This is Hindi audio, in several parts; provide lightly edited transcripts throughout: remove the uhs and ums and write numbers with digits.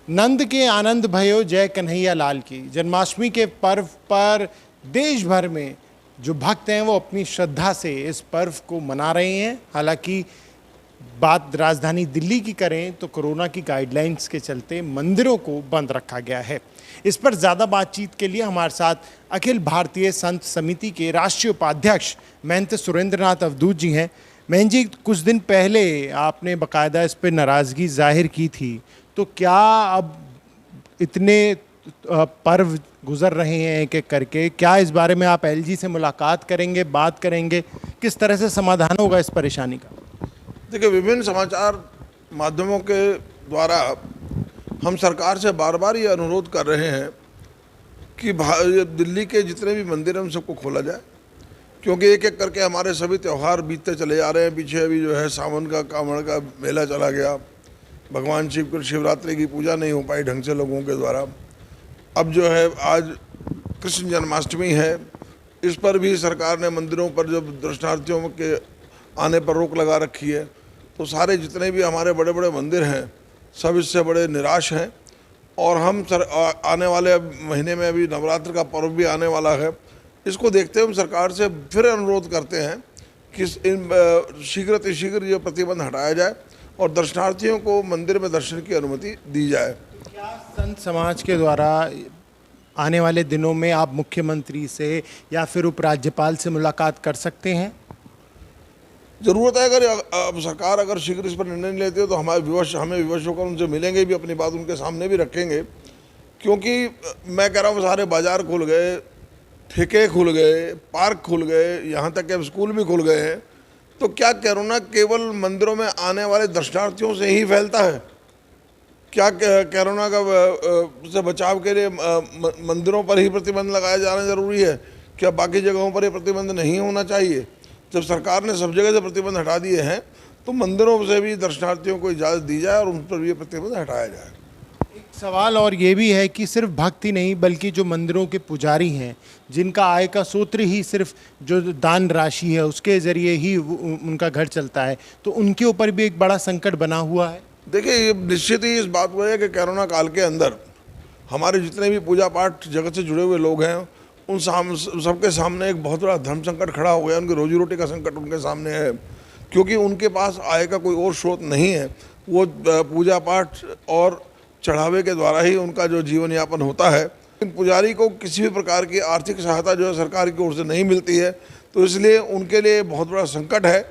नंद के आनंद भयो जय कन्हैया लाल की। जन्माष्टमी के पर्व पर देश भर में जो भक्त हैं वो अपनी श्रद्धा से इस पर्व को मना रहे हैं। हालांकि बात राजधानी दिल्ली की करें तो कोरोना की गाइडलाइंस के चलते मंदिरों को बंद रखा गया है। इस पर ज़्यादा बातचीत के लिए हमारे साथ अखिल भारतीय संत समिति के राष्ट्रीय उपाध्यक्ष महंत सुरेंद्रनाथ अवधूत जी हैं। महंत जी, कुछ दिन पहले आपने बाकायदा इस पर नाराज़गी जाहिर की थी, तो क्या अब इतने पर्व गुजर रहे हैं एक एक करके, क्या इस बारे में आप एलजी से मुलाकात करेंगे, बात करेंगे, किस तरह से समाधान होगा इस परेशानी का? देखिए, विभिन्न समाचार माध्यमों के द्वारा हम सरकार से बार बार ये अनुरोध कर रहे हैं कि दिल्ली के जितने भी मंदिर हैं उन सबको खोला जाए, क्योंकि एक एक करके हमारे सभी त्यौहार बीतते चले जा रहे हैं। पीछे अभी जो है सावन का कांवड़ का मेला चला गया, भगवान शिव की शिवरात्रि की पूजा नहीं हो पाई ढंग से लोगों के द्वारा। अब जो है आज कृष्ण जन्माष्टमी है, इस पर भी सरकार ने मंदिरों पर जब दर्शनार्थियों के आने पर रोक लगा रखी है, तो सारे जितने भी हमारे बड़े बड़े मंदिर हैं सब इससे बड़े निराश हैं। और हम आने वाले महीने में अभी नवरात्र का पर्व भी आने वाला है, इसको देखते हुए हम सरकार से फिर अनुरोध करते हैं कि शीघ्र ये प्रतिबंध हटाया जाए और दर्शनार्थियों को मंदिर में दर्शन की अनुमति दी जाए। क्या संत समाज के द्वारा आने वाले दिनों में आप मुख्यमंत्री से या फिर उपराज्यपाल से मुलाकात कर सकते हैं? ज़रूरत है, अगर सरकार अगर शीघ्र इस पर निर्णय नहीं लेती है तो हमें विवश होकर उनसे मिलेंगे भी, अपनी बात उनके सामने भी रखेंगे। क्योंकि मैं कह रहा हूँ सारे बाज़ार खुल गए, ठेके खुल गए, पार्क खुल गए, यहाँ तक कि स्कूल भी खुल गए हैं, तो क्या कोरोना केवल मंदिरों में आने वाले दर्शनार्थियों से ही फैलता है? क्या कोरोना का से बचाव के लिए मंदिरों पर ही प्रतिबंध लगाया जाना जरूरी है? क्या बाकी जगहों पर ये प्रतिबंध नहीं होना चाहिए? जब सरकार ने सब जगह से प्रतिबंध हटा दिए हैं तो मंदिरों से भी दर्शनार्थियों को इजाज़त दी जाए और उन पर भी ये प्रतिबंध हटाया जाए। एक सवाल और ये भी है कि सिर्फ भक्त ही नहीं बल्कि जो मंदिरों के पुजारी हैं, जिनका आय का सूत्र ही सिर्फ जो दान राशि है उसके ज़रिए ही उनका घर चलता है, तो उनके ऊपर भी एक बड़ा संकट बना हुआ है। देखिए, ये निश्चित ही इस बात को है कि कोरोना काल के अंदर हमारे जितने भी पूजा पाठ जगत से जुड़े हुए लोग हैं उन सबके सामने एक बहुत बड़ा धर्म संकट खड़ा हो गया। उनकी रोजी रोटी का संकट उनके सामने है, क्योंकि उनके पास आय का कोई और स्रोत नहीं है। वो पूजा पाठ और चढ़ावे के द्वारा ही उनका जो जीवन यापन होता है। इन पुजारी को किसी भी प्रकार की आर्थिक सहायता जो है सरकार की ओर से नहीं मिलती है, तो इसलिए उनके लिए बहुत बड़ा संकट है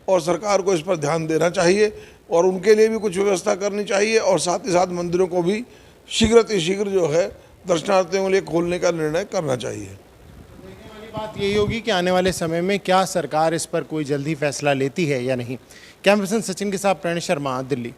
और सरकार को इस पर ध्यान देना चाहिए और उनके लिए भी कुछ व्यवस्था करनी चाहिए और साथ ही साथ मंदिरों को भी शीघ्र जो है दर्शनार्थियों के लिए खोलने का निर्णय करना चाहिए। देखने वाली बात यही होगी कि आने वाले समय में क्या सरकार इस पर कोई जल्दी फैसला लेती है या नहीं। कैमरा पर्सन सचिन के साथ प्रणय शर्मा, दिल्ली।